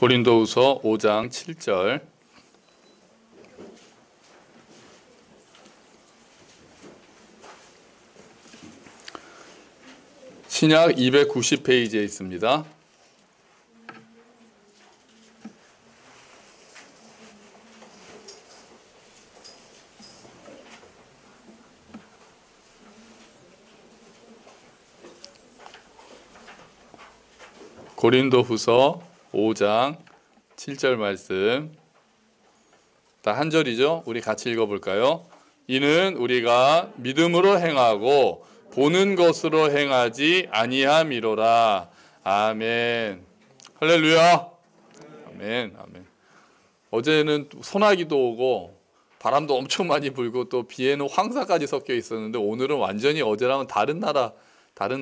고린도후서 5장 7절. 신약 290페이지에 있습니다. 고린도후서 5장 7절 말씀, 다 한 절이죠. 우리 같이 읽어볼까요? 이는 우리가 믿음으로 행하고 보는 것으로 행하지 아니함이로라. 아멘. 할렐루야. 아멘. 아멘. 어제는 소나기도 오고 바람도 엄청 많이 불고 또 비에는 황사까지 섞여 있었는데, 오늘은 완전히 어제랑은 다른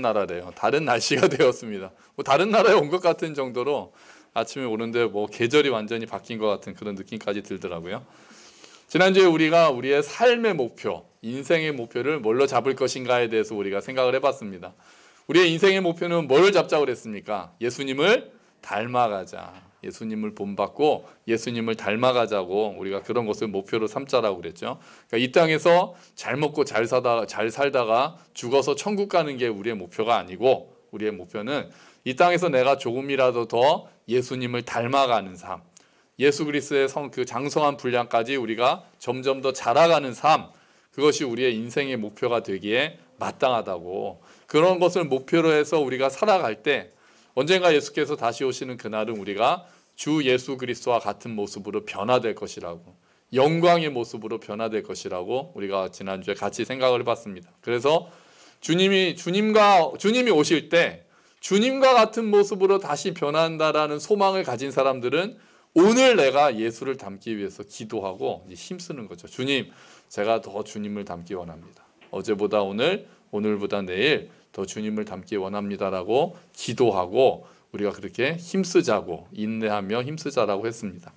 나라래요. 다른 날씨가 되었습니다. 뭐 다른 나라에 온 것 같은 정도로 아침에 오는데 뭐 계절이 완전히 바뀐 것 같은 그런 느낌까지 들더라고요. 지난주에 우리가 우리의 삶의 목표, 인생의 목표를 뭘로 잡을 것인가에 대해서 우리가 생각을 해봤습니다. 우리의 인생의 목표는 뭘 잡자고 그랬습니까? 예수님을 닮아가자. 예수님을 본받고 예수님을 닮아가자고, 우리가 그런 것을 목표로 삼자라고 그랬죠. 그러니까 이 땅에서 잘 먹고 잘 살다가 죽어서 천국 가는 게 우리의 목표가 아니고, 우리의 목표는 이 땅에서 내가 조금이라도 더 예수님을 닮아가는 삶, 예수 그리스도의 그 장성한 분량까지 우리가 점점 더 자라가는 삶, 그것이 우리의 인생의 목표가 되기에 마땅하다고. 그런 것을 목표로 해서 우리가 살아갈 때 언젠가 예수께서 다시 오시는 그날은 우리가 주 예수 그리스도와 같은 모습으로 변화될 것이라고, 영광의 모습으로 변화될 것이라고 우리가 지난주에 같이 생각을 해봤습니다. 그래서 주님이 오실 때 주님과 같은 모습으로 다시 변한다라는 소망을 가진 사람들은 오늘 내가 예수를 닮기 위해서 기도하고 힘쓰는 거죠. 주님, 제가 더 주님을 닮기 원합니다. 어제보다 오늘, 오늘보다 내일 더 주님을 닮기 원합니다라고 기도하고 우리가 그렇게 힘쓰자고, 인내하며 힘쓰자라고 했습니다.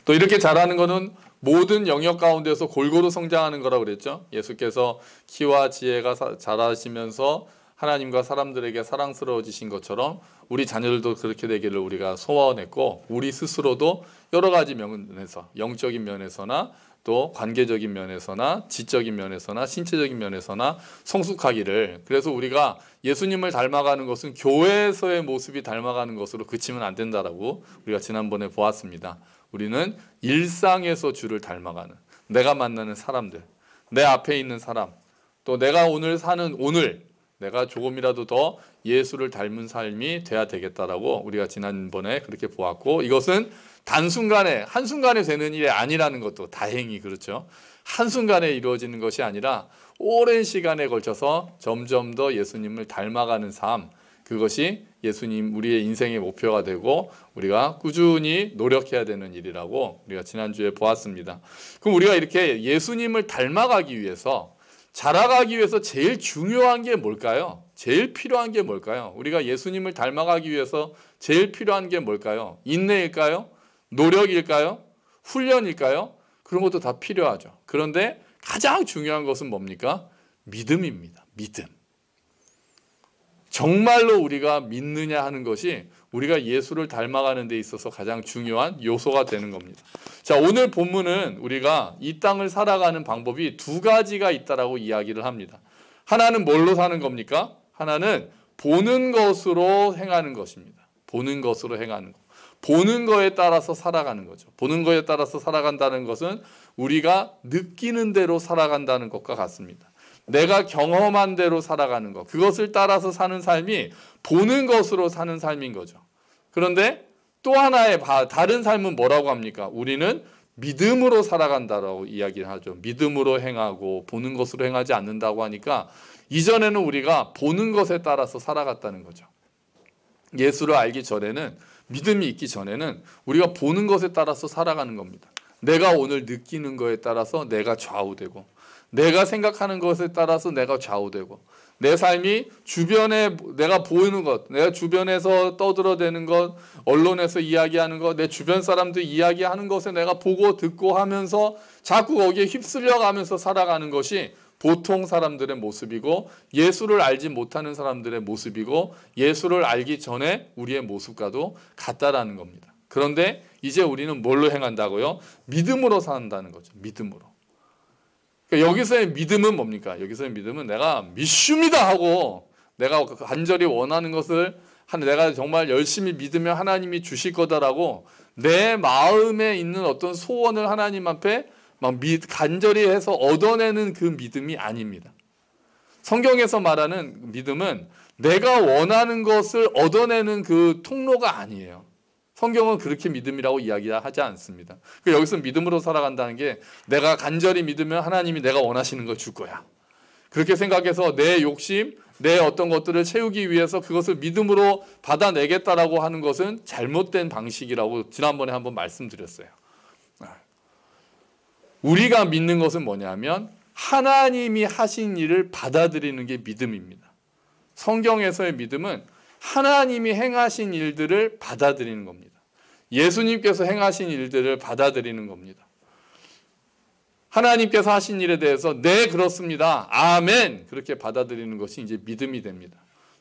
또 이렇게 잘하는 것은 모든 영역 가운데서 골고루 성장하는 거라고 그랬죠. 예수께서 키와 지혜가 자라시면서 하나님과 사람들에게 사랑스러워지신 것처럼 우리 자녀들도 그렇게 되기를 우리가 소원했고, 우리 스스로도 여러 가지 면에서, 영적인 면에서나 또 관계적인 면에서나 지적인 면에서나 신체적인 면에서나 성숙하기를. 그래서 우리가 예수님을 닮아가는 것은 교회에서의 모습이 닮아가는 것으로 그치면 안 된다라고 우리가 지난번에 보았습니다. 우리는 일상에서 주를 닮아가는, 내가 만나는 사람들, 내 앞에 있는 사람, 또 내가 오늘 사는 오늘, 내가 조금이라도 더 예수를 닮은 삶이 돼야 되겠다라고 우리가 지난번에 그렇게 보았고, 이것은 단순간에 한순간에 되는 일이 아니라는 것도 다행히 그렇죠. 한순간에 이루어지는 것이 아니라 오랜 시간에 걸쳐서 점점 더 예수님을 닮아가는 삶, 그것이 예수님, 우리의 인생의 목표가 되고 우리가 꾸준히 노력해야 되는 일이라고 우리가 지난주에 보았습니다. 그럼 우리가 이렇게 예수님을 닮아가기 위해서, 자라가기 위해서 제일 중요한 게 뭘까요? 제일 필요한 게 뭘까요? 우리가 예수님을 닮아가기 위해서 제일 필요한 게 뭘까요? 인내일까요? 노력일까요? 훈련일까요? 그런 것도 다 필요하죠. 그런데 가장 중요한 것은 뭡니까? 믿음입니다. 믿음. 정말로 우리가 믿느냐 하는 것이 우리가 예수를 닮아가는 데 있어서 가장 중요한 요소가 되는 겁니다. 자, 오늘 본문은 우리가 이 땅을 살아가는 방법이 두 가지가 있다라고 이야기를 합니다. 하나는 뭘로 사는 겁니까? 하나는 보는 것으로 행하는 것입니다. 보는 것으로 행하는 것. 보는 거에 따라서 살아가는 거죠. 보는 거에 따라서 살아간다는 것은 우리가 느끼는 대로 살아간다는 것과 같습니다. 내가 경험한 대로 살아가는 것, 그것을 따라서 사는 삶이 보는 것으로 사는 삶인 거죠. 그런데 또 하나의 다른 삶은 뭐라고 합니까? 우리는 믿음으로 살아간다라고 이야기를 하죠. 믿음으로 행하고 보는 것으로 행하지 않는다고 하니까, 이전에는 우리가 보는 것에 따라서 살아갔다는 거죠. 예수를 알기 전에는, 믿음이 있기 전에는 우리가 보는 것에 따라서 살아가는 겁니다. 내가 오늘 느끼는 것에 따라서 내가 좌우되고, 내가 생각하는 것에 따라서 내가 좌우되고, 내 삶이 주변에 내가 보이는 것, 내가 주변에서 떠들어대는 것, 언론에서 이야기하는 것, 내 주변 사람들 이야기하는 것에 내가 보고 듣고 하면서 자꾸 거기에 휩쓸려 가면서 살아가는 것이 보통 사람들의 모습이고 예수를 알지 못하는 사람들의 모습이고 예수를 알기 전에 우리의 모습과도 같다라는 겁니다. 그런데 이제 우리는 뭘로 행한다고요? 믿음으로 산다는 거죠. 믿음으로. 그러니까 여기서의 믿음은 뭡니까? 여기서의 믿음은 내가 믿습니다 하고 내가 간절히 원하는 것을 내가 정말 열심히 믿으면 하나님이 주실 거다라고 내 마음에 있는 어떤 소원을 하나님 앞에 막 간절히 해서 얻어내는 그 믿음이 아닙니다. 성경에서 말하는 믿음은 내가 원하는 것을 얻어내는 그 통로가 아니에요. 성경은 그렇게 믿음이라고 이야기하지 않습니다. 여기서 믿음으로 살아간다는 게 내가 간절히 믿으면 하나님이 내가 원하시는 걸 줄 거야. 그렇게 생각해서 내 욕심, 내 어떤 것들을 채우기 위해서 그것을 믿음으로 받아내겠다라고 하는 것은 잘못된 방식이라고 지난번에 한번 말씀드렸어요. 우리가 믿는 것은 뭐냐면 하나님이 하신 일을 받아들이는 게 믿음입니다. 성경에서의 믿음은 하나님이 행하신 일들을 받아들이는 겁니다. 예수님께서 행하신 일들을 받아들이는 겁니다. 하나님께서 하신 일에 대해서 네 그렇습니다. 아멘 그렇게 받아들이는 것이 이제 믿음이 됩니다.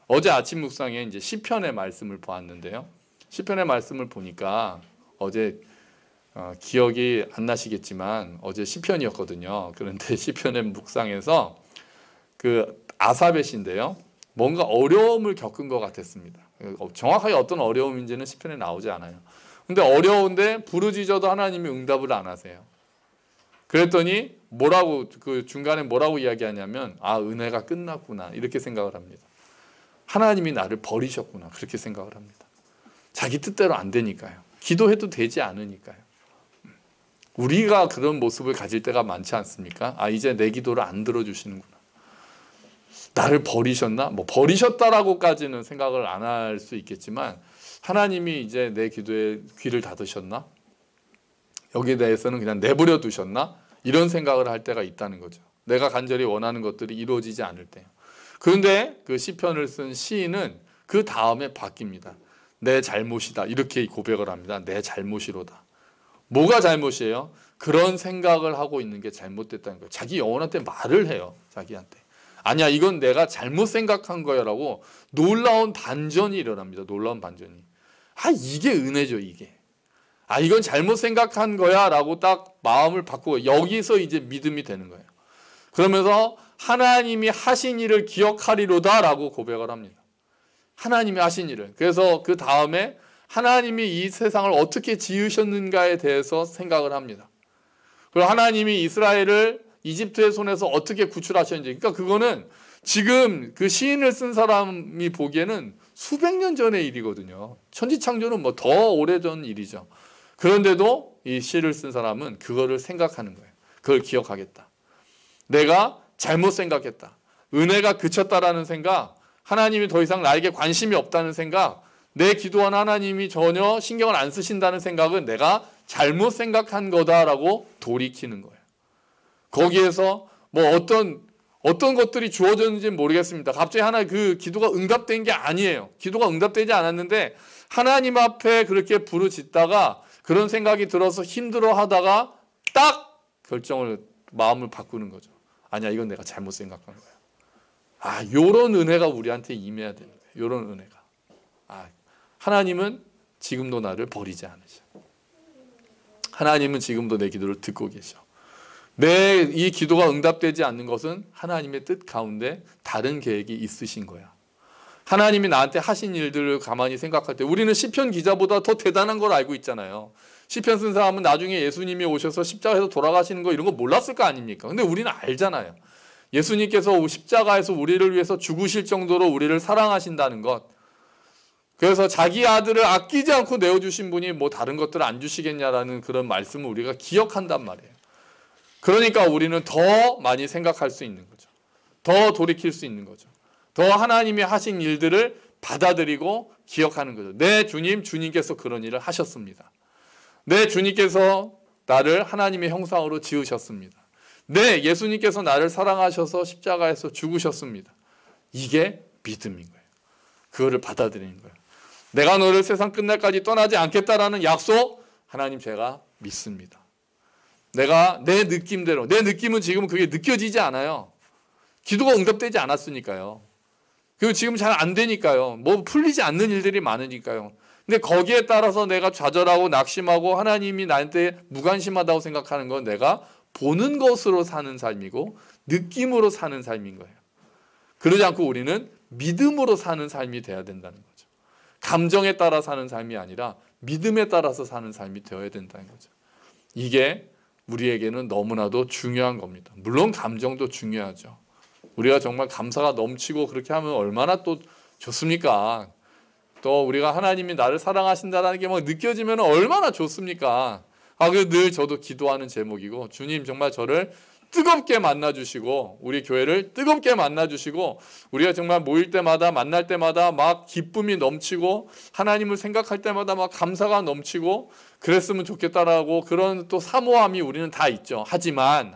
어제 아침 묵상에 이제 시편의 말씀을 보았는데요. 시편의 말씀을 보니까 어제 기억이 안 나시겠지만 어제 시편이었거든요. 그런데 시편의 묵상에서 그 아삽의 시인데요. 뭔가 어려움을 겪은 것 같았습니다. 정확하게 어떤 어려움인지는 시편에 나오지 않아요. 근데 어려운데 부르짖어도 하나님이 응답을 안 하세요. 그랬더니 그 중간에 뭐라고 이야기하냐면 은혜가 끝났구나 이렇게 생각을 합니다. 하나님이 나를 버리셨구나 그렇게 생각을 합니다. 자기 뜻대로 안 되니까요. 기도해도 되지 않으니까요. 우리가 그런 모습을 가질 때가 많지 않습니까? 이제 내 기도를 안 들어주시는구나. 나를 버리셨나? 버리셨다라고까지는 생각을 안 할 수 있겠지만 하나님이 이제 내 기도에 귀를 닫으셨나? 여기에 대해서는 그냥 내버려 두셨나? 이런 생각을 할 때가 있다는 거죠. 내가 간절히 원하는 것들이 이루어지지 않을 때. 그런데 그 시편을 쓴 시인은 그 다음에 바뀝니다. 내 잘못이다 이렇게 고백을 합니다. 내 잘못이로다. 뭐가 잘못이에요? 그런 생각을 하고 있는 게 잘못됐다는 거예요. 자기 영혼한테 말을 해요. 자기한테. 아니야 이건 내가 잘못 생각한 거야 라고 놀라운 반전이 일어납니다. 놀라운 반전이. 이게 은혜죠 이게. 이건 잘못 생각한 거야 라고 딱 마음을 바꾸고 여기서 이제 믿음이 되는 거예요. 그러면서 하나님이 하신 일을 기억하리로다 라고 고백을 합니다. 하나님이 하신 일을. 그래서 그 다음에 하나님이 이 세상을 어떻게 지으셨는가에 대해서 생각을 합니다. 그리고 하나님이 이스라엘을 이집트의 손에서 어떻게 구출하셨는지. 그러니까 그거는 지금 그 시인을 쓴 사람이 보기에는 수백 년 전의 일이거든요. 천지창조는 더 오래전 일이죠. 그런데도 이 시를 쓴 사람은 그거를 생각하는 거예요. 그걸 기억하겠다. 내가 잘못 생각했다. 은혜가 그쳤다라는 생각, 하나님이 더 이상 나에게 관심이 없다는 생각, 내 기도한 하나님이 전혀 신경을 안 쓰신다는 생각은 내가 잘못 생각한 거다라고 돌이키는 거예요. 거기에서 어떤 것들이 주어졌는지는 모르겠습니다. 갑자기 그 기도가 응답된 게 아니에요. 기도가 응답되지 않았는데 하나님 앞에 그렇게 부르짖다가 그런 생각이 들어서 힘들어 하다가 딱 마음을 바꾸는 거죠. 아니야 이건 내가 잘못 생각한 거야. 요런 은혜가 우리한테 임해야 되는 거예요. 요런 은혜가. 하나님은 지금도 나를 버리지 않으셔. 하나님은 지금도 내 기도를 듣고 계셔. 내 이 기도가 응답되지 않는 것은 하나님의 뜻 가운데 다른 계획이 있으신 거야. 하나님이 나한테 하신 일들을 가만히 생각할 때 우리는 시편 기자보다 더 대단한 걸 알고 있잖아요. 시편 쓴 사람은 나중에 예수님이 오셔서 십자가에서 돌아가시는 거 이런 거 몰랐을 거 아닙니까? 근데 우리는 알잖아요. 예수님께서 십자가에서 우리를 위해서 죽으실 정도로 우리를 사랑하신다는 것. 그래서 자기 아들을 아끼지 않고 내어주신 분이 다른 것들을 안 주시겠냐라는 그런 말씀을 우리가 기억한단 말이에요. 그러니까 우리는 더 많이 생각할 수 있는 거죠. 더 돌이킬 수 있는 거죠. 더 하나님이 하신 일들을 받아들이고 기억하는 거죠. 내 주님께서 그런 일을 하셨습니다. 내 주님께서 나를 하나님의 형상으로 지으셨습니다. 네, 예수님께서 나를 사랑하셔서 십자가에서 죽으셨습니다. 이게 믿음인 거예요. 그거를 받아들이는 거예요. 내가 너를 세상 끝날까지 떠나지 않겠다라는 약속, 하나님 제가 믿습니다. 내가 내 느낌대로, 내 느낌은 지금 그게 느껴지지 않아요. 기도가 응답되지 않았으니까요. 그리고 지금 잘 안 되니까요. 뭐 풀리지 않는 일들이 많으니까요. 근데 거기에 따라서 내가 좌절하고 낙심하고 하나님이 나한테 무관심하다고 생각하는 건 내가 보는 것으로 사는 삶이고 느낌으로 사는 삶인 거예요. 그러지 않고 우리는 믿음으로 사는 삶이 돼야 된다는 거죠. 감정에 따라 사는 삶이 아니라 믿음에 따라서 사는 삶이 되어야 된다는 거죠. 이게 우리에게는 너무나도 중요한 겁니다. 물론 감정도 중요하죠. 우리가 정말 감사가 넘치고 그렇게 하면 얼마나 또 좋습니까? 또 우리가 하나님이 나를 사랑하신다는 게 막 느껴지면 얼마나 좋습니까? 그 늘 저도 기도하는 제목이고, 주님 정말 저를 뜨겁게 만나주시고 우리 교회를 뜨겁게 만나주시고 우리가 정말 모일 때마다 만날 때마다 막 기쁨이 넘치고 하나님을 생각할 때마다 막 감사가 넘치고 그랬으면 좋겠다라고 그런 또 사모함이 우리는 다 있죠. 하지만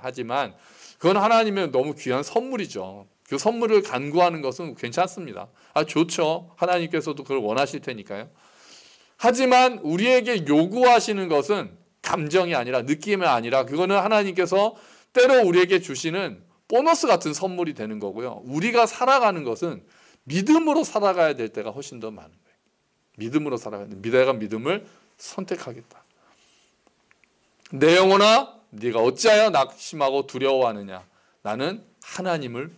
그건 하나님의 너무 귀한 선물이죠. 그 선물을 간구하는 것은 괜찮습니다. 좋죠. 하나님께서도 그걸 원하실 테니까요. 하지만 우리에게 요구하시는 것은 감정이 아니라 느낌이 아니라 그거는 하나님께서 때로 우리에게 주시는 보너스 같은 선물이 되는 거고요. 우리가 살아가는 것은 믿음으로 살아가야 될 때가 훨씬 더 많은 거예요. 믿음으로 살아가야 돼. 내가 믿음을 선택하겠다. 내 영혼아 네가 어찌하여 낙심하고 두려워하느냐. 나는 하나님을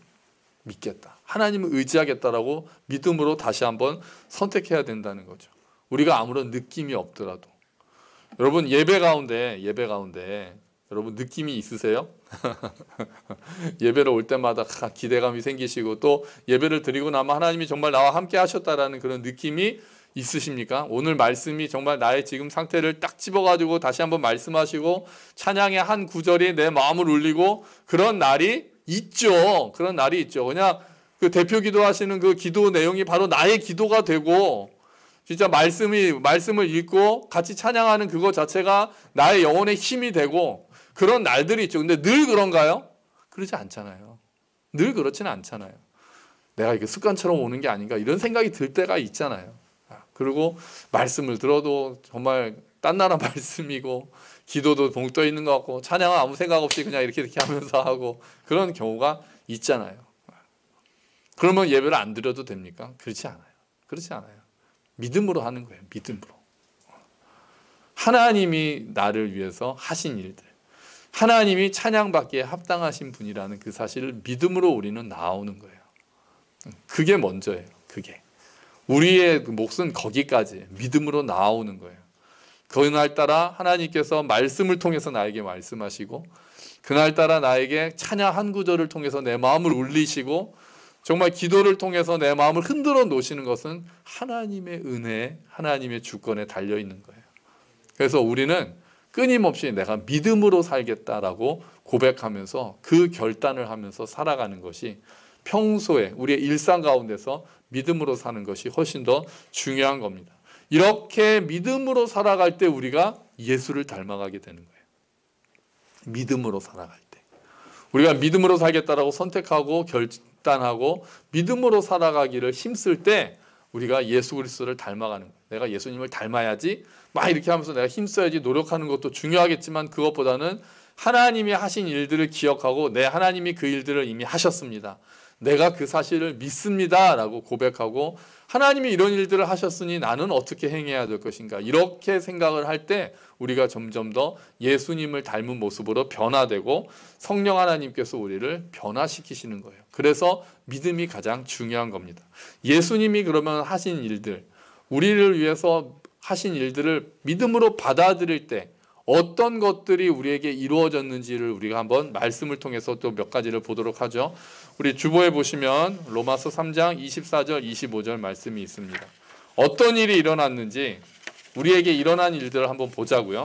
믿겠다. 하나님을 의지하겠다라고 믿음으로 다시 한번 선택해야 된다는 거죠. 우리가 아무런 느낌이 없더라도. 여러분 예배 가운데 여러분 느낌이 있으세요? 예배를 올 때마다 기대감이 생기시고 또 예배를 드리고 나면 하나님이 정말 나와 함께 하셨다라는 그런 느낌이 있으십니까? 오늘 말씀이 정말 나의 지금 상태를 딱 집어가지고 다시 한번 말씀하시고 찬양의 한 구절이 내 마음을 울리고 그런 날이 있죠. 그런 날이 있죠. 그냥 그 대표 기도하시는 그 기도 내용이 바로 나의 기도가 되고 진짜 말씀을 읽고 같이 찬양하는 그것 자체가 나의 영혼의 힘이 되고 그런 날들이 있죠. 근데 늘 그런가요? 그러지 않잖아요. 늘 그렇지는 않잖아요. 내가 이게 습관처럼 오는 게 아닌가 이런 생각이 들 때가 있잖아요. 그리고 말씀을 들어도 정말 딴 나라 말씀이고 기도도 봉 떠 있는 것 같고 찬양은 아무 생각 없이 그냥 이렇게 하면서 하고 그런 경우가 있잖아요. 그러면 예배를 안 드려도 됩니까? 그렇지 않아요. 그렇지 않아요. 믿음으로 하는 거예요. 믿음으로. 하나님이 나를 위해서 하신 일들. 하나님이 찬양받기에 합당하신 분이라는 그 사실을 믿음으로 우리는 나오는 거예요. 그게 먼저예요. 그게. 우리의 몫은 거기까지 믿음으로 나오는 거예요. 그날따라 하나님께서 말씀을 통해서 나에게 말씀하시고 그날따라 나에게 찬양 한 구절을 통해서 내 마음을 울리시고 정말 기도를 통해서 내 마음을 흔들어 놓으시는 것은 하나님의 은혜, 하나님의 주권에 달려있는 거예요. 그래서 우리는 끊임없이 내가 믿음으로 살겠다라고 고백하면서 그 결단을 하면서 살아가는 것이 평소에 우리의 일상 가운데서 믿음으로 사는 것이 훨씬 더 중요한 겁니다. 이렇게 믿음으로 살아갈 때 우리가 예수를 닮아가게 되는 거예요. 믿음으로 살아갈 때. 우리가 믿음으로 살겠다라고 선택하고 결단하고 믿음으로 살아가기를 힘쓸 때 우리가 예수 그리스도를 닮아가는 거예요. 내가 예수님을 닮아야지 막 이렇게 하면서 내가 힘써야지 노력하는 것도 중요하겠지만 그것보다는 하나님이 하신 일들을 기억하고 하나님이 그 일들을 이미 하셨습니다. 내가 그 사실을 믿습니다 라고 고백하고 하나님이 이런 일들을 하셨으니 나는 어떻게 행해야 될 것인가 이렇게 생각을 할 때 우리가 점점 더 예수님을 닮은 모습으로 변화되고 성령 하나님께서 우리를 변화시키시는 거예요. 그래서 믿음이 가장 중요한 겁니다. 예수님이 그러면 하신 일들, 우리를 위해서 하신 일들을 믿음으로 받아들일 때 어떤 것들이 우리에게 이루어졌는지를 우리가 한번 말씀을 통해서 또 몇 가지를 보도록 하죠. 우리 주보에 보시면 로마서 3장 24절 25절 말씀이 있습니다. 어떤 일이 일어났는지 우리에게 일어난 일들을 한번 보자고요.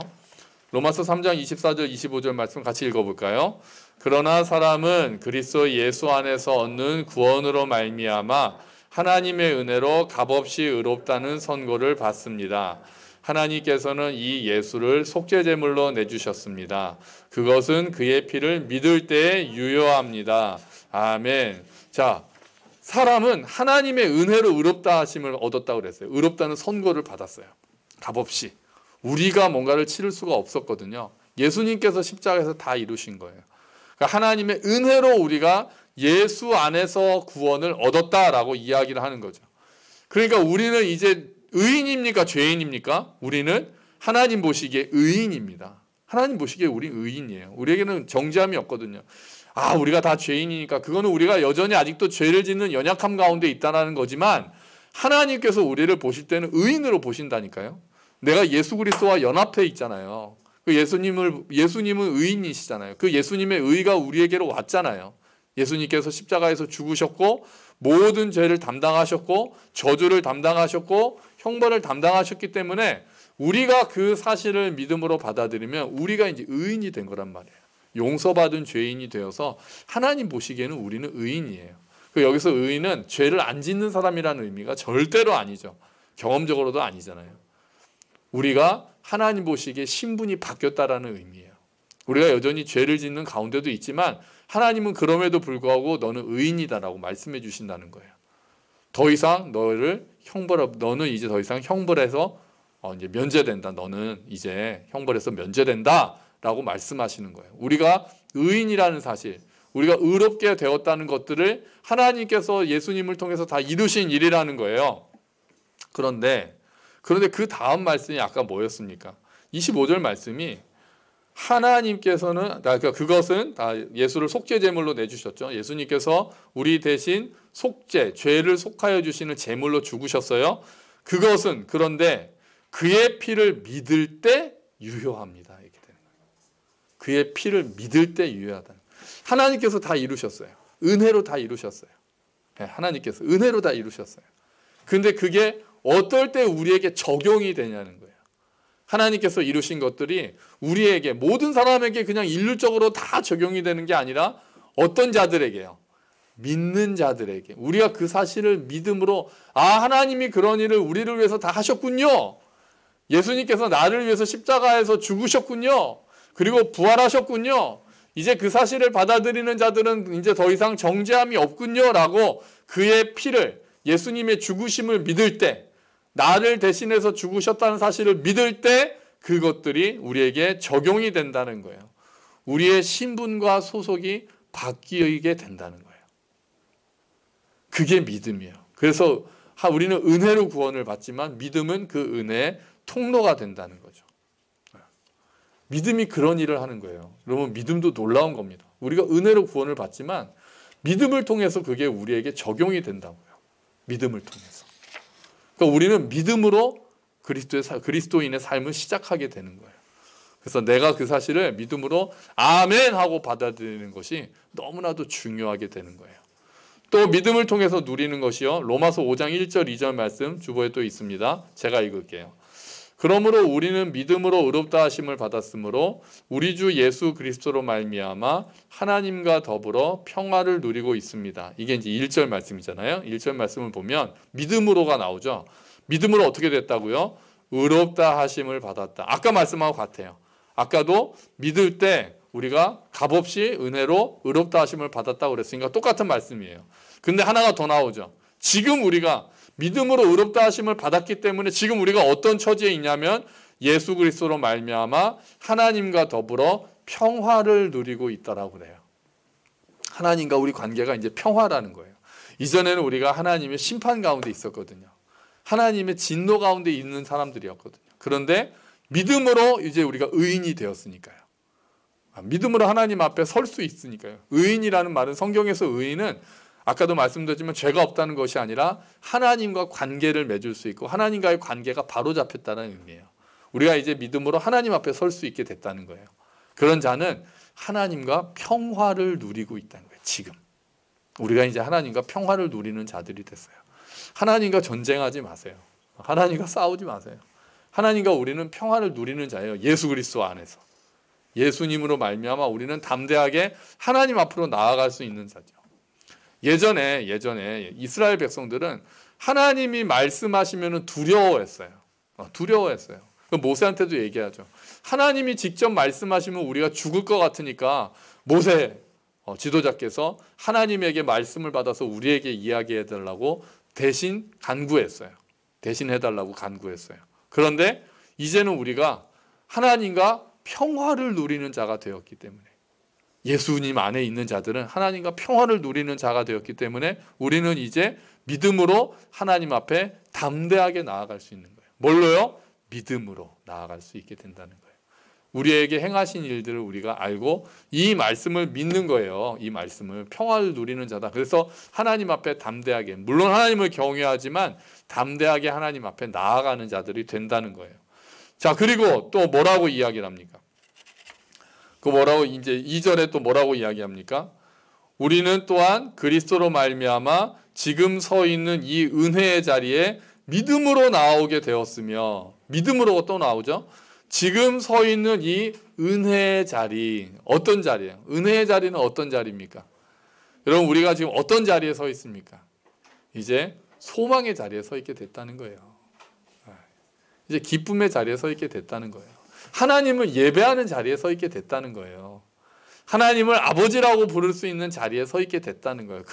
로마서 3장 24절 25절 말씀 같이 읽어볼까요? 그러나 사람은 그리스도 예수 안에서 얻는 구원으로 말미암아 하나님의 은혜로 값없이 의롭다는 선고를 받습니다. 하나님께서는 이 예수를 속죄제물로 내주셨습니다. 그것은 그의 피를 믿을 때에 유효합니다. 아멘. 자, 사람은 하나님의 은혜로 의롭다 하심을 얻었다고 그랬어요. 의롭다는 선고를 받았어요. 값없이. 우리가 뭔가를 치를 수가 없었거든요. 예수님께서 십자가에서 다 이루신 거예요. 그러니까 하나님의 은혜로 우리가 예수 안에서 구원을 얻었다라고 이야기를 하는 거죠. 그러니까 우리는 이제 의인입니까? 죄인입니까? 우리는 하나님 보시기에 의인입니다. 하나님 보시기에 우리 의인이에요. 우리에게는 정죄함이 없거든요. 우리가 다 죄인이니까 그거는 우리가 여전히 아직도 죄를 짓는 연약함 가운데 있다는 거지만 하나님께서 우리를 보실 때는 의인으로 보신다니까요. 내가 예수 그리스도와 연합해 있잖아요. 그 예수님은 의인이시잖아요. 그 예수님의 의가 우리에게로 왔잖아요. 예수님께서 십자가에서 죽으셨고 모든 죄를 담당하셨고 저주를 담당하셨고 형벌을 담당하셨기 때문에 우리가 그 사실을 믿음으로 받아들이면 우리가 이제 의인이 된 거란 말이에요. 용서받은 죄인이 되어서 하나님 보시기에는 우리는 의인이에요. 여기서 의인은 죄를 안 짓는 사람이라는 의미가 절대로 아니죠. 경험적으로도 아니잖아요. 우리가 하나님 보시기에 신분이 바뀌었다라는 의미예요. 우리가 여전히 죄를 짓는 가운데도 있지만 하나님은 그럼에도 불구하고 너는 의인이다라고 말씀해 주신다는 거예요. 더 이상 너는 이제 더 이상 형벌에서 이제 면제된다. 너는 이제 형벌에서 면제된다라고 말씀하시는 거예요. 우리가 의인이라는 사실, 우리가 의롭게 되었다는 것들을 하나님께서 예수님을 통해서 다 이루신 일이라는 거예요. 그런데 그 다음 말씀이 아까 뭐였습니까? 25절 말씀이 하나님께서는 그것은 다 예수를 속죄 제물로 내주셨죠. 예수님께서 우리 대신 죄를 속하여 주시는 제물로 죽으셨어요. 그것은 그런데 그의 피를 믿을 때 유효합니다. 이렇게 되는 거예요. 그의 피를 믿을 때 유효하다. 하나님께서 다 이루셨어요. 은혜로 다 이루셨어요. 하나님께서 은혜로 다 이루셨어요. 근데 그게 어떨 때 우리에게 적용이 되냐는 거예요. 하나님께서 이루신 것들이 우리에게 모든 사람에게 그냥 일률적으로 다 적용이 되는 게 아니라 어떤 자들에게요? 믿는 자들에게 우리가 그 사실을 믿음으로 하나님이 그런 일을 우리를 위해서 다 하셨군요. 예수님께서 나를 위해서 십자가에서 죽으셨군요. 그리고 부활하셨군요. 이제 그 사실을 받아들이는 자들은 이제 더 이상 정죄함이 없군요 라고 그의 피를 예수님의 죽으심을 믿을 때 나를 대신해서 죽으셨다는 사실을 믿을 때 그것들이 우리에게 적용이 된다는 거예요. 우리의 신분과 소속이 바뀌게 된다는 거예요. 그게 믿음이에요. 그래서 우리는 은혜로 구원을 받지만 믿음은 그 은혜의 통로가 된다는 거죠. 믿음이 그런 일을 하는 거예요. 여러분 믿음도 놀라운 겁니다. 우리가 은혜로 구원을 받지만 믿음을 통해서 그게 우리에게 적용이 된다고요. 믿음을 통해서. 그러니까 우리는 믿음으로 그리스도인의 삶을 시작하게 되는 거예요. 그래서 내가 그 사실을 믿음으로 아멘 하고 받아들이는 것이 너무나도 중요하게 되는 거예요. 또 믿음을 통해서 누리는 것이요. 로마서 5장 1절 2절 말씀 주보에 또 있습니다. 제가 읽을게요. 그러므로 우리는 믿음으로 의롭다 하심을 받았으므로 우리 주 예수 그리스도로 말미암아 하나님과 더불어 평화를 누리고 있습니다. 이게 이제 1절 말씀이잖아요. 1절 말씀을 보면 믿음으로가 나오죠. 믿음으로 어떻게 됐다고요? 의롭다 하심을 받았다. 아까 말씀하고 같아요. 아까도 믿을 때 우리가 값없이 은혜로 의롭다 하심을 받았다고 그랬으니까 똑같은 말씀이에요. 근데 하나가 더 나오죠. 지금 우리가 믿음으로 의롭다 하심을 받았기 때문에 지금 우리가 어떤 처지에 있냐면 예수 그리스도로 말미암아 하나님과 더불어 평화를 누리고 있다라고 그래요. 하나님과 우리 관계가 이제 평화라는 거예요. 이전에는 우리가 하나님의 심판 가운데 있었거든요. 하나님의 진노 가운데 있는 사람들이었거든요. 그런데 믿음으로 이제 우리가 의인이 되었으니까요. 믿음으로 하나님 앞에 설 수 있으니까요. 의인이라는 말은 성경에서 의인은 아까도 말씀드렸지만 죄가 없다는 것이 아니라 하나님과 관계를 맺을 수 있고 하나님과의 관계가 바로 잡혔다는 의미예요. 우리가 이제 믿음으로 하나님 앞에 설 수 있게 됐다는 거예요. 그런 자는 하나님과 평화를 누리고 있다는 거예요. 지금 우리가 이제 하나님과 평화를 누리는 자들이 됐어요. 하나님과 전쟁하지 마세요. 하나님과 싸우지 마세요. 하나님과 우리는 평화를 누리는 자예요. 예수 그리스도 안에서. 예수님으로 말미암아 우리는 담대하게 하나님 앞으로 나아갈 수 있는 자죠. 예전에 이스라엘 백성들은 하나님이 말씀하시면 두려워했어요. 두려워했어요. 모세한테도 얘기하죠. 하나님이 직접 말씀하시면 우리가 죽을 것 같으니까 모세 지도자께서 하나님에게 말씀을 받아서 우리에게 이야기해달라고 대신 간구했어요. 대신 해달라고 간구했어요. 그런데 이제는 우리가 하나님과 평화를 누리는 자가 되었기 때문에 예수님 안에 있는 자들은 하나님과 평화를 누리는 자가 되었기 때문에 우리는 이제 믿음으로 하나님 앞에 담대하게 나아갈 수 있는 거예요. 뭘로요? 믿음으로 나아갈 수 있게 된다는 거예요. 우리에게 행하신 일들을 우리가 알고 이 말씀을 믿는 거예요. 이 말씀을 평화를 누리는 자다. 그래서 하나님 앞에 담대하게, 물론 하나님을 경외하지만 담대하게 하나님 앞에 나아가는 자들이 된다는 거예요. 자, 그리고 또 뭐라고 이야기를 합니까? 그 뭐라고 이제 2절에 또 뭐라고 이야기합니까? 우리는 또한 그리스도로 말미암아 지금 서 있는 이 은혜의 자리에 믿음으로 나오게 되었으며, 믿음으로 또 나오죠. 지금 서 있는 이 은혜의 자리, 어떤 자리예요? 은혜의 자리는 어떤 자리입니까? 여러분, 우리가 지금 어떤 자리에 서 있습니까? 이제 소망의 자리에 서 있게 됐다는 거예요. 이제 기쁨의 자리에 서 있게 됐다는 거예요. 하나님을 예배하는 자리에 서 있게 됐다는 거예요. 하나님을 아버지라고 부를 수 있는 자리에 서 있게 됐다는 거예요.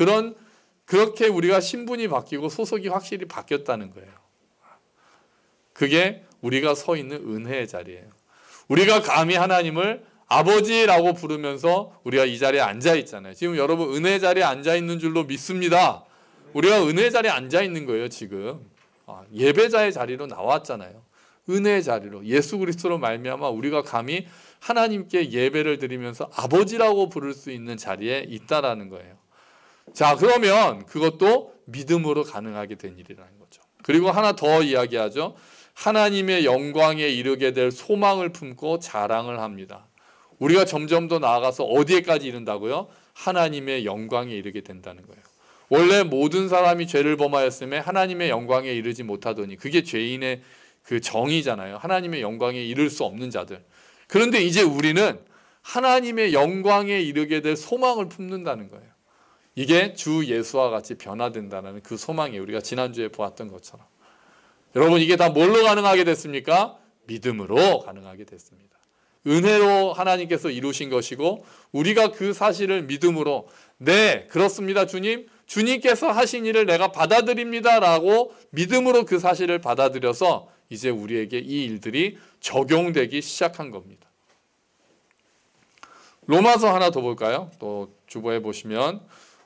그렇게 우리가 신분이 바뀌고 소속이 확실히 바뀌었다는 거예요. 그게 우리가 서 있는 은혜의 자리예요. 우리가 감히 하나님을 아버지라고 부르면서 우리가 이 자리에 앉아 있잖아요. 지금 여러분 은혜의 자리에 앉아 있는 줄로 믿습니다. 우리가 은혜의 자리에 앉아 있는 거예요, 지금. 예배자의 자리로 나왔잖아요. 은혜의 자리로, 예수 그리스도로 말미암아 우리가 감히 하나님께 예배를 드리면서 아버지라고 부를 수 있는 자리에 있다라는 거예요. 자, 그러면 그것도 믿음으로 가능하게 된 일이라는 거죠. 그리고 하나 더 이야기하죠. 하나님의 영광에 이르게 될 소망을 품고 자랑을 합니다. 우리가 점점 더 나아가서 어디에까지 이른다고요? 하나님의 영광에 이르게 된다는 거예요. 원래 모든 사람이 죄를 범하였음에 하나님의 영광에 이르지 못하더니, 그게 죄인의 그 정의잖아요. 하나님의 영광에 이를 수 없는 자들. 그런데 이제 우리는 하나님의 영광에 이르게 될 소망을 품는다는 거예요. 이게 주 예수와 같이 변화된다는 그 소망이에요. 우리가 지난주에 보았던 것처럼. 여러분, 이게 다 뭘로 가능하게 됐습니까? 믿음으로 가능하게 됐습니다. 은혜로 하나님께서 이루신 것이고, 우리가 그 사실을 믿음으로, 네, 그렇습니다, 주님. 주님께서 하신 일을 내가 받아들입니다 라고 믿음으로 그 사실을 받아들여서 이제 우리에게 이 일들이 적용되기 시작한 겁니다. 로마서 하나 더 볼까요? 또 주보에 보시면,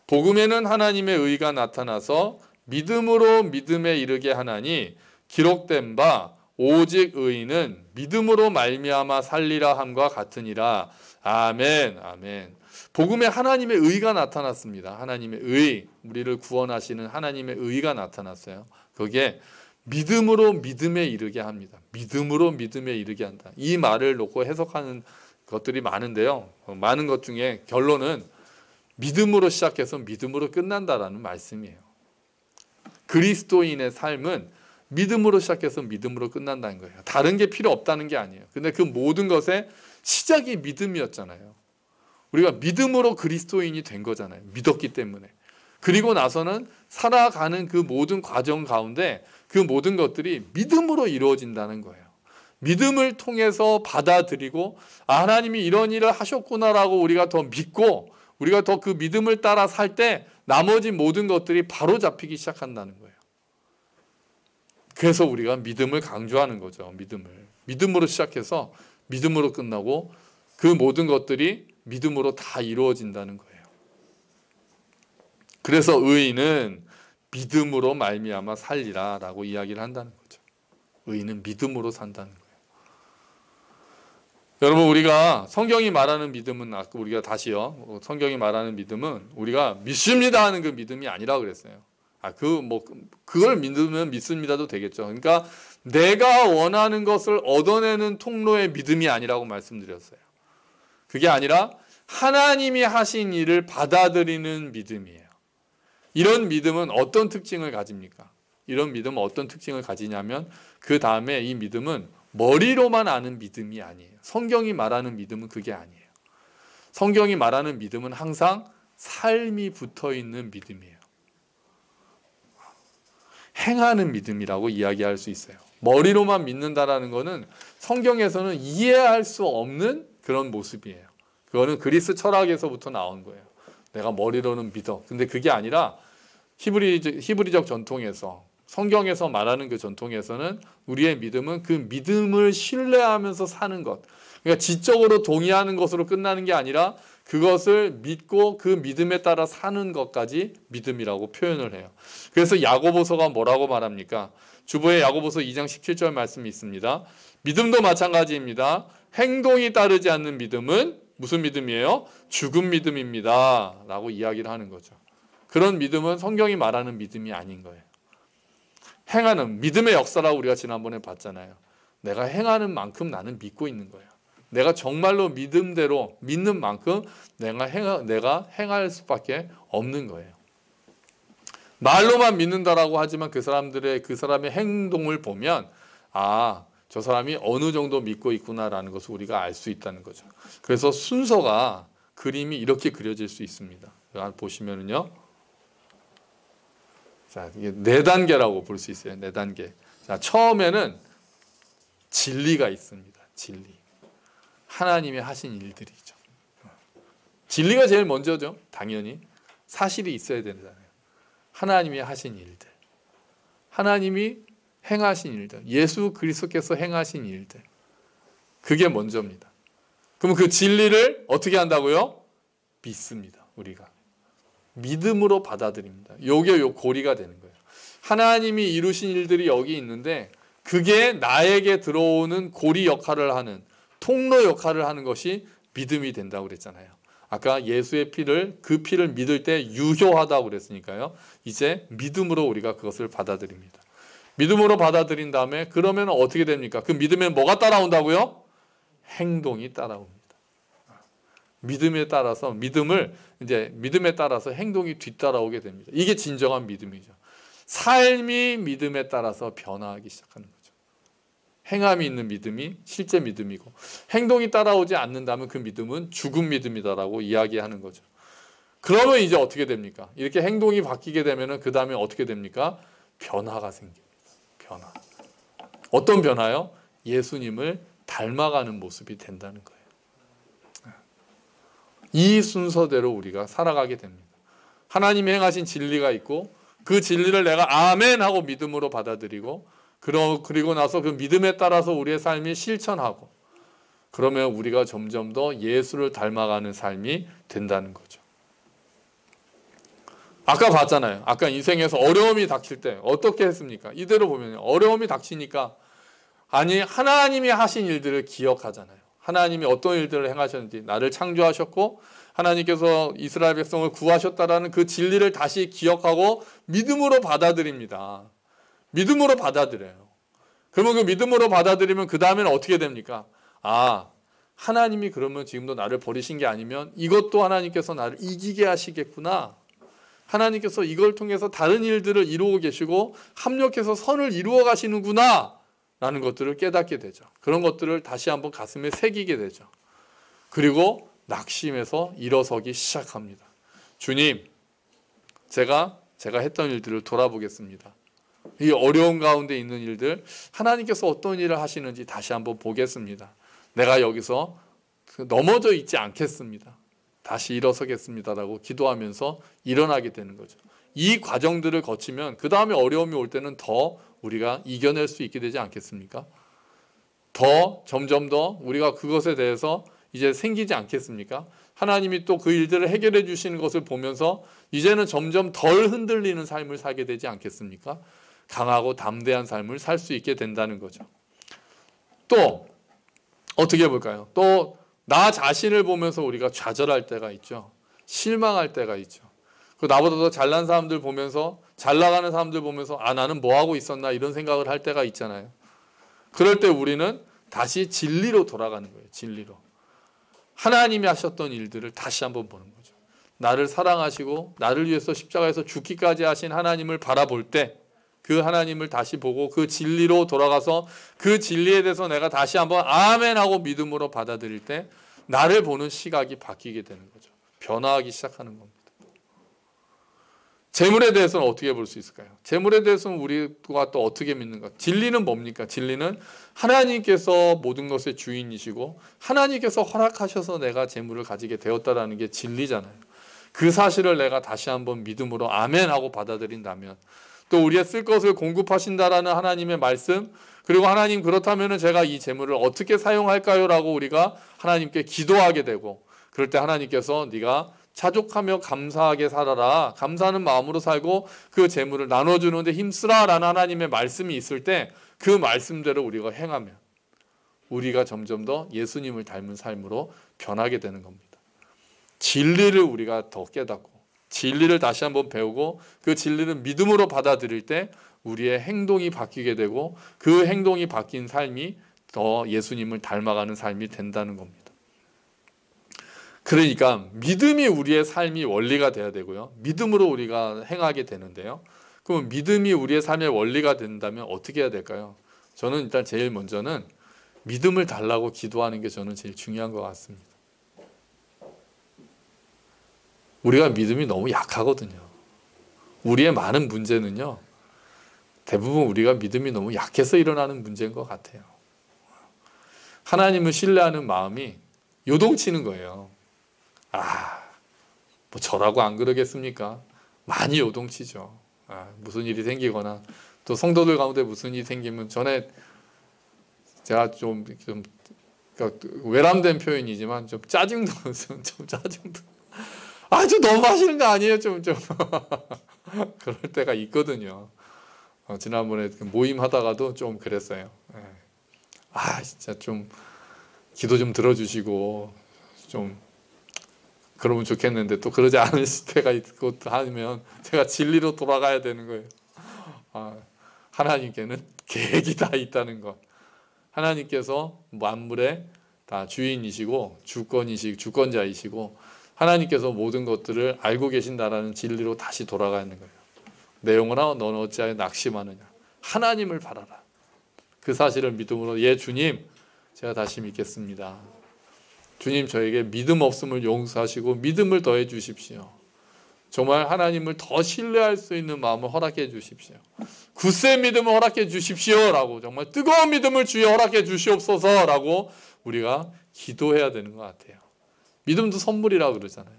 복음에는 하나님의 의가 나타나서 믿음으로 믿음에 이르게 하나니 기록된 바 오직 의인은 믿음으로 말미암아 살리라 함과 같으니라. 아멘, 아멘. 복음에 하나님의 의가 나타났습니다. 하나님의 의, 우리를 구원하시는 하나님의 의가 나타났어요. 그게 믿음으로 믿음에 이르게 합니다. 믿음으로 믿음에 이르게 한다. 이 말을 놓고 해석하는 것들이 많은데요. 많은 것 중에 결론은 믿음으로 시작해서 믿음으로 끝난다라는 말씀이에요. 그리스도인의 삶은 믿음으로 시작해서 믿음으로 끝난다는 거예요. 다른 게 필요 없다는 게 아니에요. 근데 그 모든 것의 시작이 믿음이었잖아요. 우리가 믿음으로 그리스도인이 된 거잖아요. 믿었기 때문에. 그리고 나서는 살아가는 그 모든 과정 가운데 그 모든 것들이 믿음으로 이루어진다는 거예요. 믿음을 통해서 받아들이고, 하나님이 이런 일을 하셨구나라고 우리가 더 믿고, 우리가 더 그 믿음을 따라 살 때 나머지 모든 것들이 바로 잡히기 시작한다는 거예요. 그래서 우리가 믿음을 강조하는 거죠. 믿음으로 시작해서 믿음으로 끝나고, 그 모든 것들이 믿음으로 다 이루어진다는 거예요. 그래서 의인은 믿음으로 말미암아 살리라 라고 이야기를 한다는 거죠. 의인은 믿음으로 산다는 거예요. 여러분, 우리가 성경이 말하는 믿음은, 아까 우리가 다시요, 성경이 말하는 믿음은 우리가 믿습니다 하는 그 믿음이 아니라 그랬어요. 그걸 믿으면 믿습니다도 되겠죠. 그러니까 내가 원하는 것을 얻어내는 통로의 믿음이 아니라고 말씀드렸어요. 그게 아니라 하나님이 하신 일을 받아들이는 믿음이에요. 이런 믿음은 어떤 특징을 가집니까? 이런 믿음은 어떤 특징을 가지냐면, 그 다음에 이 믿음은 머리로만 아는 믿음이 아니에요. 성경이 말하는 믿음은 그게 아니에요. 성경이 말하는 믿음은 항상 삶이 붙어있는 믿음이에요. 행하는 믿음이라고 이야기할 수 있어요. 머리로만 믿는다라는 것은 성경에서는 이해할 수 없는 그런 모습이에요. 그거는 그리스 철학에서부터 나온 거예요. 내가 머리로는 믿어. 근데 그게 아니라 히브리적 전통에서 성경에서 말하는 그 전통에서는 우리의 믿음은 그 믿음을 신뢰하면서 사는 것. 그러니까 지적으로 동의하는 것으로 끝나는 게 아니라 그것을 믿고 그 믿음에 따라 사는 것까지 믿음이라고 표현을 해요. 그래서 야고보서가 뭐라고 말합니까? 주보에 야고보서 2장 17절 말씀이 있습니다. 믿음도 마찬가지입니다. 행동이 따르지 않는 믿음은 무슨 믿음이에요? 죽은 믿음입니다. 라고 이야기를 하는 거죠. 그런 믿음은 성경이 말하는 믿음이 아닌 거예요. 행하는 믿음의 역사라고 우리가 지난번에 봤잖아요. 내가 행하는 만큼 나는 믿고 있는 거예요. 내가 정말로 믿음대로 믿는 만큼 내가 행할 수밖에 없는 거예요. 말로만 믿는다라고 하지만 그 사람의 행동을 보면 저 사람이 어느 정도 믿고 있구나라는 것을 우리가 알 수 있다는 거죠. 그래서 순서가 그림이 이렇게 그려질 수 있습니다. 보시면은요. 자, 이게 4단계라고 볼 수 있어요. 4단계. 자, 처음에는 진리가 있습니다. 진리. 하나님이 하신 일들이죠. 진리가 제일 먼저죠. 당연히. 사실이 있어야 되잖아요. 하나님이 하신 일들. 하나님이 행하신 일들. 예수 그리스도께서 행하신 일들. 그게 먼저입니다. 그럼 그 진리를 어떻게 한다고요? 믿습니다. 우리가. 믿음으로 받아들입니다. 요게 요 고리가 되는 거예요. 하나님이 이루신 일들이 여기 있는데 그게 나에게 들어오는 고리 역할을 하는 통로 역할을 하는 것이 믿음이 된다고 그랬잖아요. 아까 예수의 피를 그 피를 믿을 때 유효하다고 그랬으니까요. 이제 믿음으로 우리가 그것을 받아들입니다. 믿음으로 받아들인 다음에 그러면 어떻게 됩니까? 그 믿음에 뭐가 따라온다고요? 행동이 따라옵니다. 믿음에 따라서 믿음에 따라서 행동이 뒤따라오게 됩니다. 이게 진정한 믿음이죠. 삶이 믿음에 따라서 변화하기 시작하는 거죠. 행함이 있는 믿음이 실제 믿음이고 행동이 따라오지 않는다면 그 믿음은 죽은 믿음이다라고 이야기하는 거죠. 그러면 이제 어떻게 됩니까? 이렇게 행동이 바뀌게 되면 그 다음에 어떻게 됩니까? 변화가 생깁니다. 변화. 어떤 변화요? 예수님을 닮아가는 모습이 된다는 거예요. 이 순서대로 우리가 살아가게 됩니다. 하나님이 행하신 진리가 있고 그 진리를 내가 아멘 하고 믿음으로 받아들이고 그리고 나서 그 믿음에 따라서 우리의 삶이 실천하고 그러면 우리가 점점 더 예수를 닮아가는 삶이 된다는 거죠. 아까 봤잖아요. 아까 인생에서 어려움이 닥칠 때 어떻게 했습니까? 이대로 보면 어려움이 닥치니까 하나님이 하신 일들을 기억하잖아요. 하나님이 어떤 일들을 행하셨는지 나를 창조하셨고 하나님께서 이스라엘 백성을 구하셨다라는 그 진리를 다시 기억하고 믿음으로 받아들입니다. 믿음으로 받아들여요. 그러면 그 믿음으로 받아들이면 그 다음에는 어떻게 됩니까? 하나님이 그러면 지금도 나를 버리신 게 아니면 이것도 하나님께서 나를 이기게 하시겠구나. 하나님께서 이걸 통해서 다른 일들을 이루고 계시고 합력해서 선을 이루어 가시는구나 라는 것들을 깨닫게 되죠. 그런 것들을 다시 한번 가슴에 새기게 되죠. 그리고 낙심해서 일어서기 시작합니다. 주님, 제가 했던 일들을 돌아보겠습니다. 이 어려운 가운데 있는 일들, 하나님께서 어떤 일을 하시는지 다시 한번 보겠습니다. 내가 여기서 넘어져 있지 않겠습니다. 다시 일어서겠습니다라고 기도하면서 일어나게 되는 거죠. 이 과정들을 거치면 그 다음에 어려움이 올 때는 더 우리가 이겨낼 수 있게 되지 않겠습니까? 점점 더 우리가 그것에 대해서 이제 생기지 않겠습니까? 하나님이 또 그 일들을 해결해 주시는 것을 보면서 이제는 점점 덜 흔들리는 삶을 살게 되지 않겠습니까? 강하고 담대한 삶을 살 수 있게 된다는 거죠. 또 어떻게 볼까요? 또 나 자신을 보면서 우리가 좌절할 때가 있죠. 실망할 때가 있죠. 나보다 더 잘난 사람들 보면서 잘 나가는 사람들 보면서 나는 뭐하고 있었나 이런 생각을 할 때가 있잖아요. 그럴 때 우리는 다시 진리로 돌아가는 거예요. 진리로. 하나님이 하셨던 일들을 다시 한번 보는 거죠. 나를 사랑하시고 나를 위해서 십자가에서 죽기까지 하신 하나님을 바라볼 때 그 하나님을 다시 보고 그 진리로 돌아가서 그 진리에 대해서 내가 다시 한번 아멘 하고 믿음으로 받아들일 때 나를 보는 시각이 바뀌게 되는 거죠. 변화하기 시작하는 겁니다. 재물에 대해서는 어떻게 볼 수 있을까요? 재물에 대해서는 우리가 또 어떻게 믿는가? 진리는 뭡니까? 진리는 하나님께서 모든 것의 주인이시고 하나님께서 허락하셔서 내가 재물을 가지게 되었다라는 게 진리잖아요. 그 사실을 내가 다시 한번 믿음으로 아멘 하고 받아들인다면 또 우리의 쓸 것을 공급하신다라는 하나님의 말씀, 그리고 하나님 그렇다면 제가 이 재물을 어떻게 사용할까요? 라고 우리가 하나님께 기도하게 되고, 그럴 때 하나님께서 네가 자족하며 감사하게 살아라, 감사하는 마음으로 살고 그 재물을 나눠주는데 힘쓰라 라는 하나님의 말씀이 있을 때 그 말씀대로 우리가 행하면 우리가 점점 더 예수님을 닮은 삶으로 변하게 되는 겁니다. 진리를 우리가 더 깨닫고 진리를 다시 한번 배우고 그 진리를 믿음으로 받아들일 때 우리의 행동이 바뀌게 되고 그 행동이 바뀐 삶이 더 예수님을 닮아가는 삶이 된다는 겁니다. 그러니까 믿음이 우리의 삶이 원리가 돼야 되고요. 믿음으로 우리가 행하게 되는데요. 그럼 믿음이 우리의 삶의 원리가 된다면 어떻게 해야 될까요? 저는 일단 제일 먼저는 믿음을 달라고 기도하는 게 저는 제일 중요한 것 같습니다. 우리가 믿음이 너무 약하거든요. 우리의 많은 문제는요, 대부분 우리가 믿음이 너무 약해서 일어나는 문제인 것 같아요. 하나님을 신뢰하는 마음이 요동치는 거예요. 뭐 저라고 안 그러겠습니까? 많이 요동치죠. 무슨 일이 생기거나 또 성도들 가운데 무슨 일이 생기면 전에 제가 좀 그러니까 외람된 표현이지만 좀 짜증도 좀 짜증도 좀 너무 하시는 거 아니에요? 좀 그럴 때가 있거든요. 지난번에 모임 하다가도 좀 그랬어요. 진짜 좀 기도 좀 들어주시고 좀 그러면 좋겠는데 또 그러지 않을 때가 있고 하면 제가 진리로 돌아가야 되는 거예요. 하나님께는 계획이 다 있다는 것. 하나님께서 만물의 다 주인이시고 주권자이시고 하나님께서 모든 것들을 알고 계신다라는 진리로 다시 돌아가는 거예요. 내 영혼아 너는 어찌하여 낙심하느냐. 하나님을 바라라. 그 사실을 믿음으로 주님 제가 다시 믿겠습니다. 주님 저에게 믿음 없음을 용서하시고 믿음을 더해 주십시오. 정말 하나님을 더 신뢰할 수 있는 마음을 허락해 주십시오. 굳센 믿음을 허락해 주십시오 라고 정말 뜨거운 믿음을 주여 허락해 주시옵소서 라고 우리가 기도해야 되는 것 같아요. 믿음도 선물이라고 그러잖아요.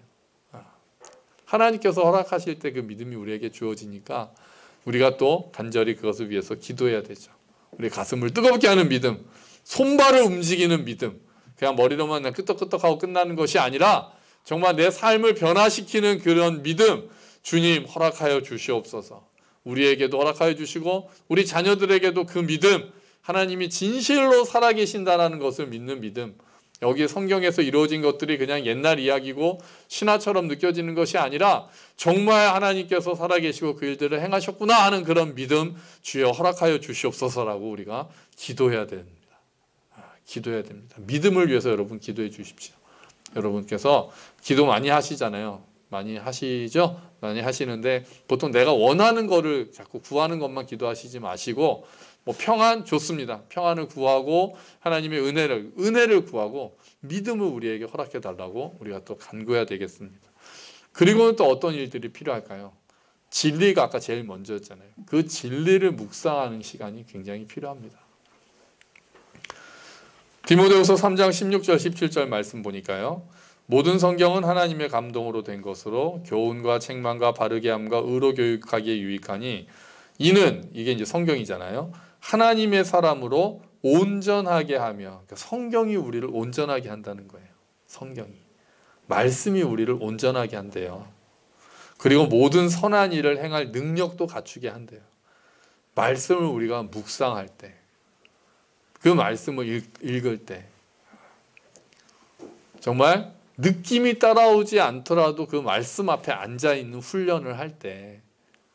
하나님께서 허락하실 때 그 믿음이 우리에게 주어지니까 우리가 또 간절히 그것을 위해서 기도해야 되죠. 우리 가슴을 뜨겁게 하는 믿음, 손발을 움직이는 믿음, 그냥 머리로만 그냥 끄떡끄떡하고 끝나는 것이 아니라 정말 내 삶을 변화시키는 그런 믿음, 주님 허락하여 주시옵소서. 우리에게도 허락하여 주시고 우리 자녀들에게도 그 믿음, 하나님이 진실로 살아계신다는 것을 믿는 믿음, 여기 성경에서 이루어진 것들이 그냥 옛날 이야기고 신화처럼 느껴지는 것이 아니라 정말 하나님께서 살아계시고 그 일들을 행하셨구나 하는 그런 믿음, 주여 허락하여 주시옵소서라고 우리가 기도해야 됩니다. 기도해야 됩니다. 믿음을 위해서 여러분 기도해 주십시오. 여러분께서 기도 많이 하시잖아요. 많이 하시죠? 많이 하시는데 보통 내가 원하는 거를 자꾸 구하는 것만 기도하시지 마시고 뭐 평안 좋습니다. 평안을 구하고 하나님의 은혜를 구하고 믿음을 우리에게 허락해 달라고 우리가 또 간구해야 되겠습니다. 그리고는 또 어떤 일들이 필요할까요? 진리가 아까 제일 먼저였잖아요. 그 진리를 묵상하는 시간이 굉장히 필요합니다. 디모데후서 3장 16절 17절 말씀 보니까요. 모든 성경은 하나님의 감동으로 된 것으로 교훈과 책망과 바르게 함과 의로 교육하기에 유익하니 이는 이게 이제 성경이잖아요. 하나님의 사람으로 온전하게 하며, 그러니까 성경이 우리를 온전하게 한다는 거예요. 성경이 말씀이 우리를 온전하게 한대요. 그리고 모든 선한 일을 행할 능력도 갖추게 한대요. 말씀을 우리가 묵상할 때, 그 말씀을 읽을 때 정말 느낌이 따라오지 않더라도 그 말씀 앞에 앉아있는 훈련을 할 때,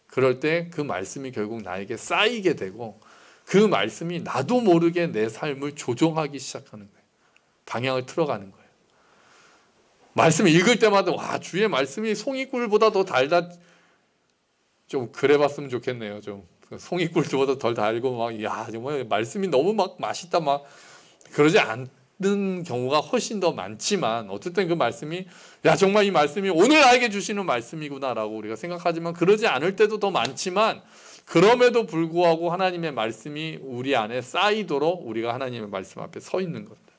그럴 때 그 말씀이 결국 나에게 쌓이게 되고 그 말씀이 나도 모르게 내 삶을 조종하기 시작하는 거예요. 방향을 틀어가는 거예요. 말씀 읽을 때마다 와 주의 말씀이 송이꿀보다 더 달다. 좀 그래봤으면 좋겠네요. 좀 송이꿀보다 덜 달고 막 정말 말씀이 너무 막 맛있다 막 그러지 않는 경우가 훨씬 더 많지만 어쨌든 그 말씀이 정말 이 말씀이 오늘 나에게 주시는 말씀이구나라고 우리가 생각하지만 그러지 않을 때도 더 많지만 그럼에도 불구하고 하나님의 말씀이 우리 안에 쌓이도록 우리가 하나님의 말씀 앞에 서 있는 겁니다.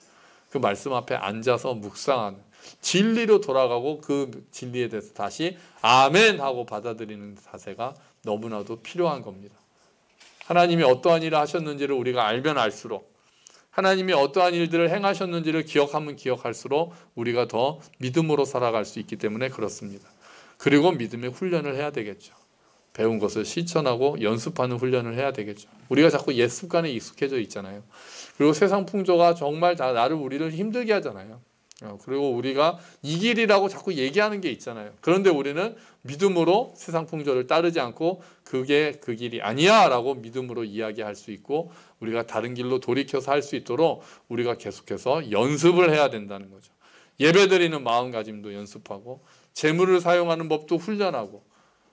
그 말씀 앞에 앉아서 묵상하는 진리로 돌아가고 그 진리에 대해서 다시 아멘 하고 받아들이는 자세가 너무나도 필요한 겁니다. 하나님이 어떠한 일을 하셨는지를 우리가 알면 알수록, 하나님이 어떠한 일들을 행하셨는지를 기억하면 기억할수록 우리가 더 믿음으로 살아갈 수 있기 때문에 그렇습니다. 그리고 믿음의 훈련을 해야 되겠죠. 배운 것을 실천하고 연습하는 훈련을 해야 되겠죠. 우리가 자꾸 옛 습관에 익숙해져 있잖아요. 그리고 세상 풍조가 정말 다 우리를 힘들게 하잖아요. 그리고 우리가 이 길이라고 자꾸 얘기하는 게 있잖아요. 그런데 우리는 믿음으로 세상 풍조를 따르지 않고 그게 그 길이 아니야 라고 믿음으로 이야기할 수 있고, 우리가 다른 길로 돌이켜서 할 수 있도록 우리가 계속해서 연습을 해야 된다는 거죠. 예배드리는 마음가짐도 연습하고, 재물을 사용하는 법도 훈련하고,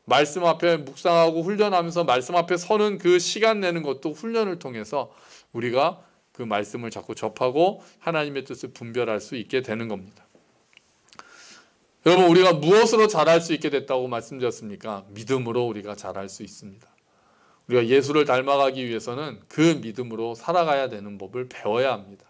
말씀 앞에 묵상하고 훈련하면서 말씀 앞에 서는 그 시간 내는 것도 훈련을 통해서 우리가 그 말씀을 자꾸 접하고 하나님의 뜻을 분별할 수 있게 되는 겁니다. 여러분, 우리가 무엇으로 잘할 수 있게 됐다고 말씀드렸습니까? 믿음으로 우리가 잘할 수 있습니다. 우리가 예수를 닮아가기 위해서는 그 믿음으로 살아가야 되는 법을 배워야 합니다.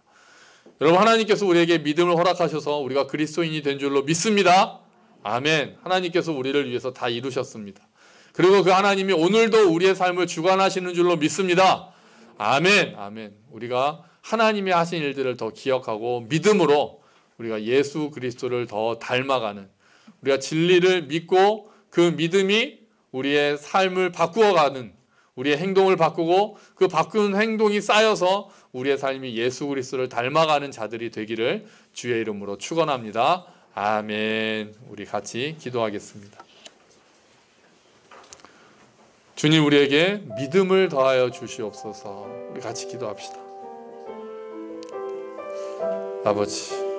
여러분, 하나님께서 우리에게 믿음을 허락하셔서 우리가 그리스도인이 된 줄로 믿습니다. 아멘. 하나님께서 우리를 위해서 다 이루셨습니다. 그리고 그 하나님이 오늘도 우리의 삶을 주관하시는 줄로 믿습니다. 아멘. 아멘. 우리가 하나님이 하신 일들을 더 기억하고 믿음으로 우리가 예수 그리스도를 더 닮아가는, 우리가 진리를 믿고 그 믿음이 우리의 삶을 바꾸어가는, 우리의 행동을 바꾸고 그 바꾼 행동이 쌓여서 우리의 삶이 예수 그리스도를 닮아가는 자들이 되기를 주의 이름으로 축원합니다. 아멘. 우리 같이 기도하겠습니다. 주님, 우리에게 믿음을 더하여 주시옵소서. 우리 같이 기도합시다. 아버지,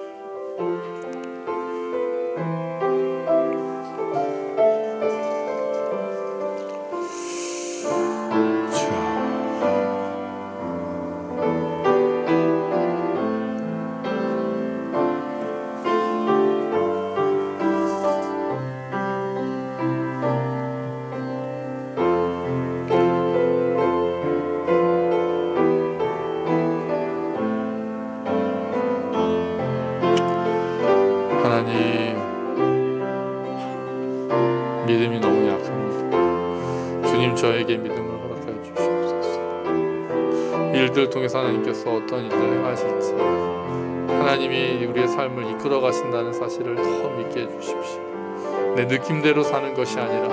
믿음이 너무 약합니다. 주님, 저에게 믿음을 허락하여 주시옵소서. 일들 통해서 하나님께서 어떤 일들을 행하실지, 하나님이 우리의 삶을 이끌어 가신다는 사실을 더 믿게 해주십시오. 내 느낌대로 사는 것이 아니라,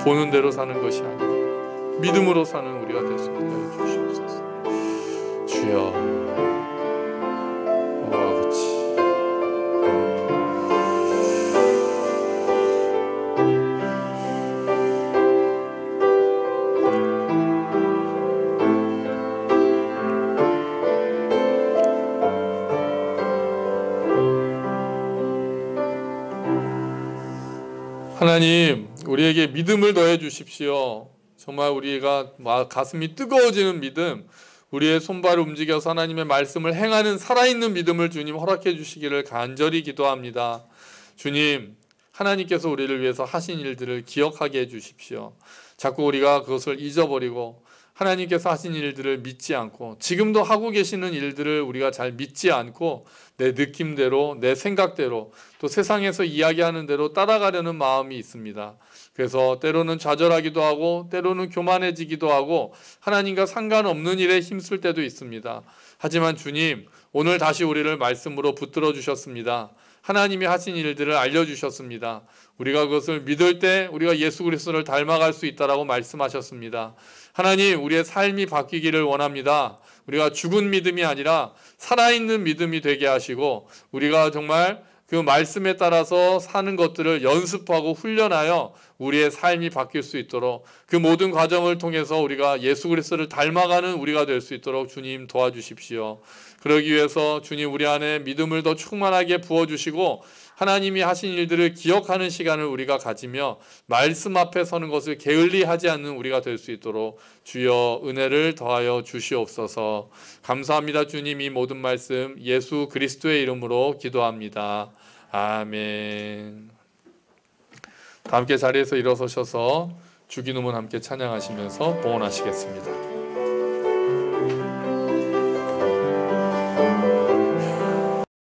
보는 대로 사는 것이 아니라 믿음으로 사는 우리가 될 수 있게 해 주시옵소서. 주여, 하나님, 우리에게 믿음을 더해 주십시오. 정말 우리가 가슴이 뜨거워지는 믿음, 우리의 손발을 움직여서 하나님의 말씀을 행하는 살아있는 믿음을 주님 허락해 주시기를 간절히 기도합니다. 주님, 하나님께서 우리를 위해서 하신 일들을 기억하게 해 주십시오. 자꾸 우리가 그것을 잊어버리고 하나님께서 하신 일들을 믿지 않고, 지금도 하고 계시는 일들을 우리가 잘 믿지 않고 내 느낌대로, 내 생각대로, 또 세상에서 이야기하는 대로 따라가려는 마음이 있습니다. 그래서 때로는 좌절하기도 하고 때로는 교만해지기도 하고 하나님과 상관없는 일에 힘쓸 때도 있습니다. 하지만 주님, 오늘 다시 우리를 말씀으로 붙들어 주셨습니다. 하나님이 하신 일들을 알려주셨습니다. 우리가 그것을 믿을 때 우리가 예수 그리스도를 닮아갈 수 있다라고 말씀하셨습니다. 하나님, 우리의 삶이 바뀌기를 원합니다. 우리가 죽은 믿음이 아니라 살아있는 믿음이 되게 하시고, 우리가 정말 그 말씀에 따라서 사는 것들을 연습하고 훈련하여 우리의 삶이 바뀔 수 있도록, 그 모든 과정을 통해서 우리가 예수 그리스도를 닮아가는 우리가 될 수 있도록 주님 도와주십시오. 그러기 위해서 주님, 우리 안에 믿음을 더 충만하게 부어주시고 하나님이 하신 일들을 기억하는 시간을 우리가 가지며 말씀 앞에 서는 것을 게을리하지 않는 우리가 될 수 있도록 주여 은혜를 더하여 주시옵소서. 감사합니다. 주님, 이 모든 말씀 예수 그리스도의 이름으로 기도합니다. 아멘. 다 함께 자리에서 일어서셔서 주기도문 함께 찬양하시면서 봉헌하시겠습니다.